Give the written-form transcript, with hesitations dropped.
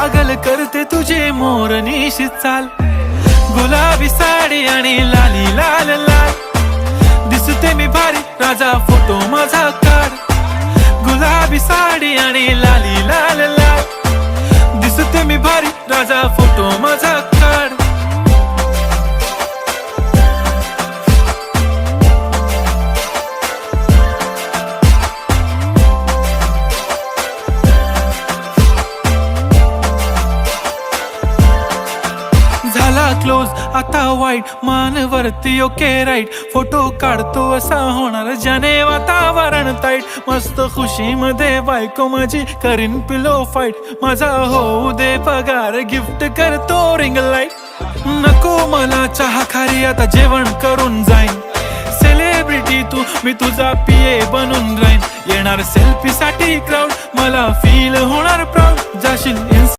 पागल करते तुझे मोरनीशी चाल, गुलाबी साडी आणि लाली लाल लाल. दिसते मी भारी राजा फोटो माझा काढ, गुलाबी साडी आणि लाली लाल लाल. दिसते मी भारी राजा फोटो माझा काढ. झाला क्लोज आता वाईट, मानवरती ओके राईट. फोटो काढतो असा होणार ज्याने वातावरण ताईट. मस्त खुशी मध्ये बायको माझी करीन पिलो फाईट. माझा होऊ दे पगार गिफ्ट करतो रिंग लाईट. नको मला चहा खारी आता जेवण करून जाईन. सेलिब्रिटी तू मी तुझा पिये बनून राहीन. येणार सेल्फी साठी क्राऊड मला फील होणार प्राऊड. जाशील